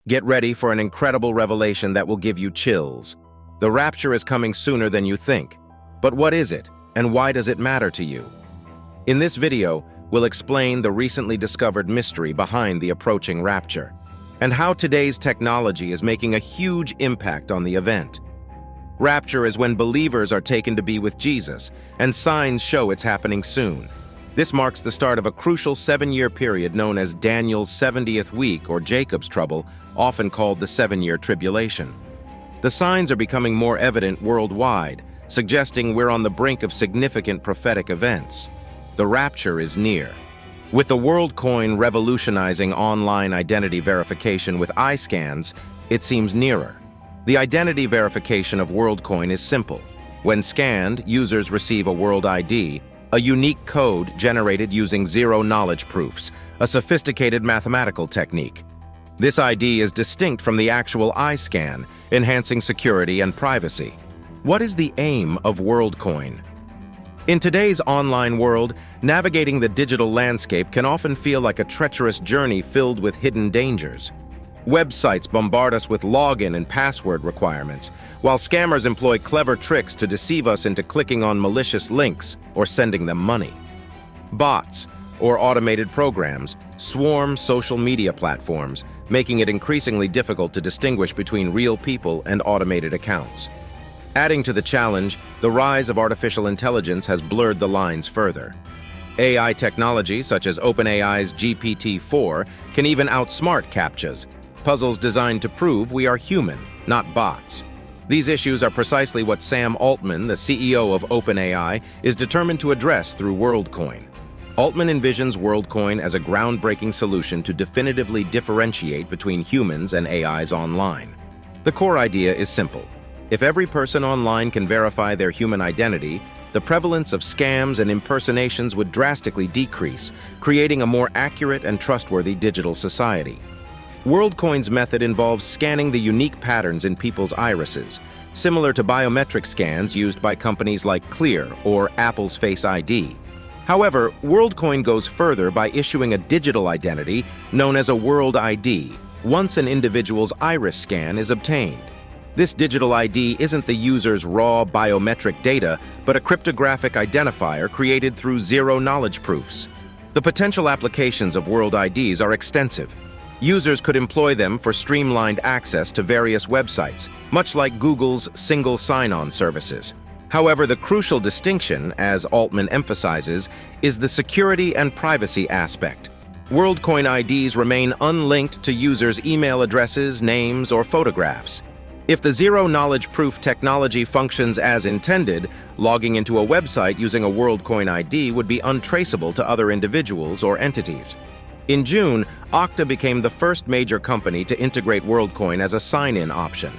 Get ready for an incredible revelation that will give you chills. The rapture is coming sooner than you think. But what is it, and why does it matter to you? In this video, we'll explain the recently discovered mystery behind the approaching rapture, and how today's technology is making a huge impact on the event. Rapture is when believers are taken to be with Jesus, and signs show it's happening soon. This marks the start of a crucial 7-year period known as Daniel's 70th week, or Jacob's trouble, often called the 7-year tribulation. The signs are becoming more evident worldwide, suggesting we're on the brink of significant prophetic events. The rapture is near. With the WorldCoin revolutionizing online identity verification with eye scans, it seems nearer. The identity verification of WorldCoin is simple. When scanned, users receive a World ID, a unique code generated using zero-knowledge proofs, a sophisticated mathematical technique. This ID is distinct from the actual eye scan, enhancing security and privacy. What is the aim of WorldCoin? In today's online world, navigating the digital landscape can often feel like a treacherous journey filled with hidden dangers. Websites bombard us with login and password requirements, while scammers employ clever tricks to deceive us into clicking on malicious links or sending them money. Bots, or automated programs, swarm social media platforms, making it increasingly difficult to distinguish between real people and automated accounts. Adding to the challenge, the rise of artificial intelligence has blurred the lines further. AI technology, such as OpenAI's GPT-4, can even outsmart CAPTCHAs, puzzles designed to prove we are human, not bots. These issues are precisely what Sam Altman, the CEO of OpenAI, is determined to address through WorldCoin. Altman envisions WorldCoin as a groundbreaking solution to definitively differentiate between humans and AIs online. The core idea is simple. If every person online can verify their human identity, the prevalence of scams and impersonations would drastically decrease, creating a more accurate and trustworthy digital society. WorldCoin's method involves scanning the unique patterns in people's irises, similar to biometric scans used by companies like Clear or Apple's Face ID. However, WorldCoin goes further by issuing a digital identity known as a World ID once an individual's iris scan is obtained. This digital ID isn't the user's raw biometric data, but a cryptographic identifier created through zero-knowledge proofs. The potential applications of World IDs are extensive. Users could employ them for streamlined access to various websites, much like Google's single sign-on services. However, the crucial distinction, as Altman emphasizes, is the security and privacy aspect. WorldCoin IDs remain unlinked to users' email addresses, names, or photographs. If the zero-knowledge proof technology functions as intended, logging into a website using a WorldCoin ID would be untraceable to other individuals or entities. In June, Okta became the first major company to integrate WorldCoin as a sign-in option.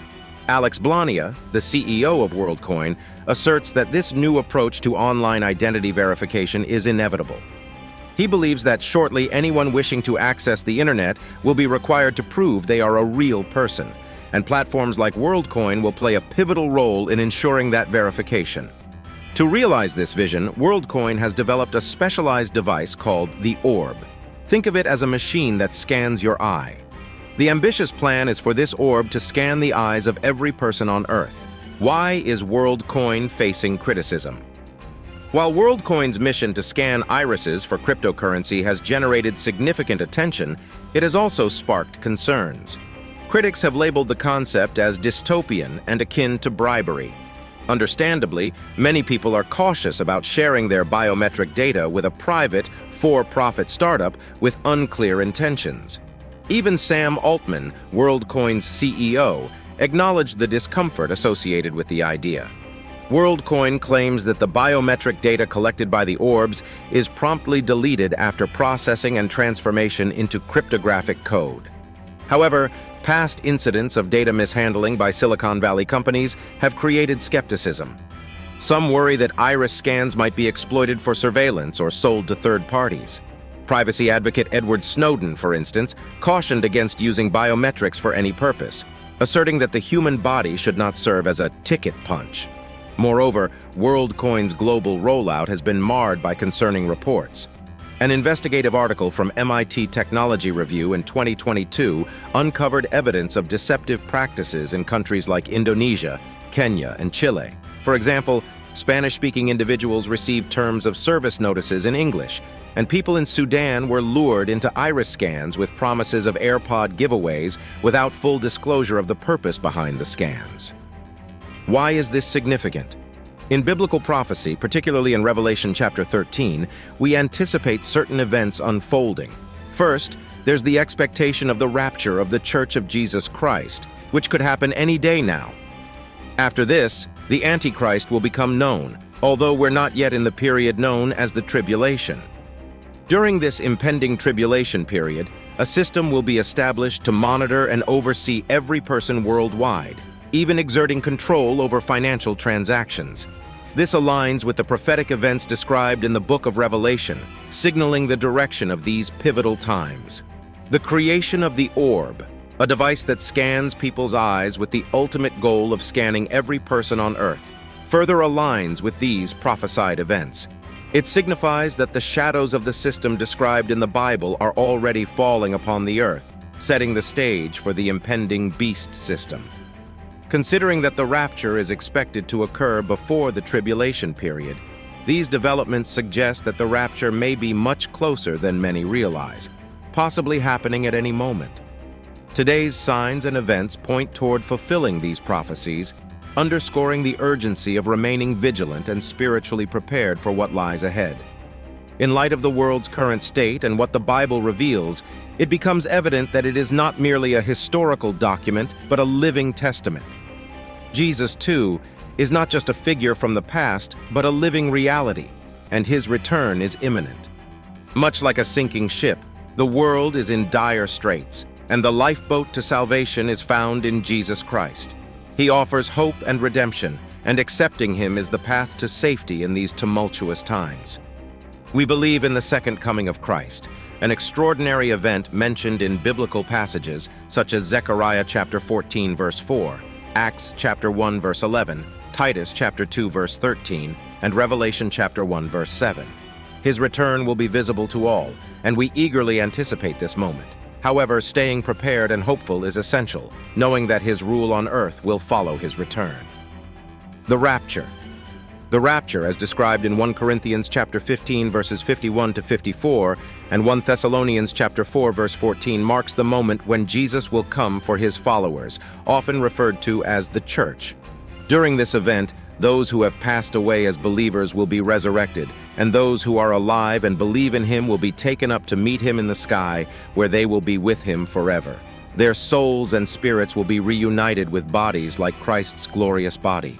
Alex Blania, the CEO of WorldCoin, asserts that this new approach to online identity verification is inevitable. He believes that shortly anyone wishing to access the internet will be required to prove they are a real person, and platforms like WorldCoin will play a pivotal role in ensuring that verification. To realize this vision, WorldCoin has developed a specialized device called the Orb. Think of it as a machine that scans your eye. The ambitious plan is for this orb to scan the eyes of every person on Earth. Why is WorldCoin facing criticism? While WorldCoin's mission to scan irises for cryptocurrency has generated significant attention, it has also sparked concerns. Critics have labeled the concept as dystopian and akin to bribery. Understandably, many people are cautious about sharing their biometric data with a private, for-profit startup with unclear intentions. Even Sam Altman, WorldCoin's CEO, acknowledged the discomfort associated with the idea. WorldCoin claims that the biometric data collected by the orbs is promptly deleted after processing and transformation into cryptographic code. However, past incidents of data mishandling by Silicon Valley companies have created skepticism. Some worry that iris scans might be exploited for surveillance or sold to third parties. Privacy advocate Edward Snowden, for instance, cautioned against using biometrics for any purpose, asserting that the human body should not serve as a ticket punch. Moreover, WorldCoin's global rollout has been marred by concerning reports. An investigative article from MIT Technology Review in 2022 uncovered evidence of deceptive practices in countries like Indonesia, Kenya, and Chile. For example, Spanish-speaking individuals received terms of service notices in English, and people in Sudan were lured into iris scans with promises of AirPod giveaways without full disclosure of the purpose behind the scans. Why is this significant? In biblical prophecy, particularly in Revelation chapter 13, we anticipate certain events unfolding. First, there's the expectation of the rapture of the Church of Jesus Christ, which could happen any day now. After this, the Antichrist will become known, although we're not yet in the period known as the tribulation. During this impending tribulation period, a system will be established to monitor and oversee every person worldwide, even exerting control over financial transactions. This aligns with the prophetic events described in the book of Revelation, signaling the direction of these pivotal times. The creation of the orb, a device that scans people's eyes with the ultimate goal of scanning every person on Earth, further aligns with these prophesied events. It signifies that the shadows of the system described in the Bible are already falling upon the Earth, setting the stage for the impending beast system. Considering that the rapture is expected to occur before the tribulation period, these developments suggest that the rapture may be much closer than many realize, possibly happening at any moment. Today's signs and events point toward fulfilling these prophecies, underscoring the urgency of remaining vigilant and spiritually prepared for what lies ahead. In light of the world's current state and what the Bible reveals, it becomes evident that it is not merely a historical document, but a living testament. Jesus, too, is not just a figure from the past, but a living reality, and his return is imminent. Much like a sinking ship, the world is in dire straits, and the lifeboat to salvation is found in Jesus Christ. He offers hope and redemption, and accepting him is the path to safety in these tumultuous times. We believe in the second coming of Christ, an extraordinary event mentioned in biblical passages such as Zechariah chapter 14 verse 4, Acts chapter 1 verse 11, Titus chapter 2 verse 13, and Revelation chapter 1 verse 7. His return will be visible to all, and we eagerly anticipate this moment. However, staying prepared and hopeful is essential, knowing that his rule on earth will follow his return. The Rapture. The rapture, as described in 1 Corinthians chapter 15 verses 51 to 54 and 1 Thessalonians chapter 4 verse 14, marks the moment when Jesus will come for his followers, often referred to as the church. During this event, those who have passed away as believers will be resurrected, and those who are alive and believe in him will be taken up to meet him in the sky, where they will be with him forever. Their souls and spirits will be reunited with bodies like Christ's glorious body.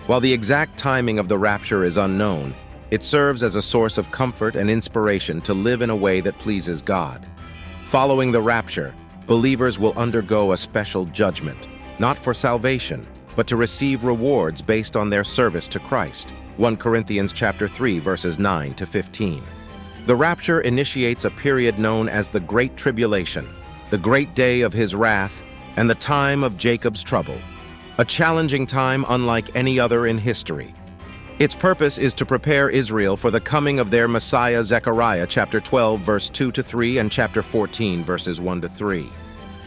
While the exact timing of the rapture is unknown, it serves as a source of comfort and inspiration to live in a way that pleases God. Following the rapture, believers will undergo a special judgment, not for salvation, but to receive rewards based on their service to Christ. 1 Corinthians chapter 3 verses 9 to 15. The rapture initiates a period known as the Great Tribulation, the great day of his wrath, and the time of Jacob's trouble. A challenging time unlike any other in history. Its purpose is to prepare Israel for the coming of their Messiah. Zechariah chapter 12 verse 2 to 3 and chapter 14 verses 1 to 3.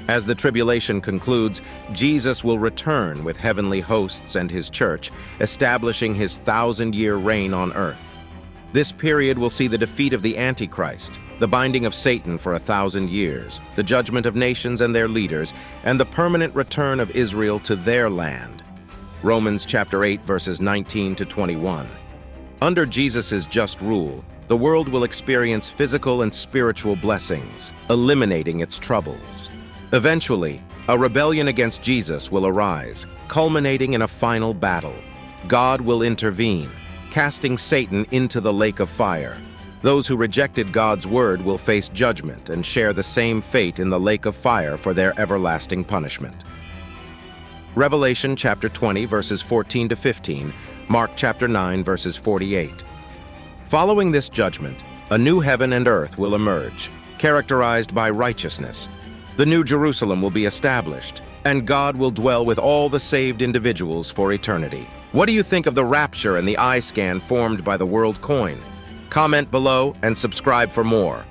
As the tribulation concludes, Jesus will return with heavenly hosts and his church, establishing his 1,000-year reign on earth. This period will see the defeat of the Antichrist, the binding of Satan for 1,000 years, the judgment of nations and their leaders, and the permanent return of Israel to their land. Romans chapter 8 verses 19 to 21. Under Jesus' just rule, the world will experience physical and spiritual blessings, eliminating its troubles. Eventually, a rebellion against Jesus will arise, culminating in a final battle. God will intervene, casting Satan into the lake of fire. Those who rejected God's word will face judgment and share the same fate in the lake of fire for their everlasting punishment. Revelation chapter 20 verses 14 to 15, Mark chapter 9 verses 48. Following this judgment, a new heaven and earth will emerge, characterized by righteousness. The New Jerusalem will be established, and God will dwell with all the saved individuals for eternity. What do you think of the rapture and the eye scan formed by the WorldCoin? Comment below and subscribe for more.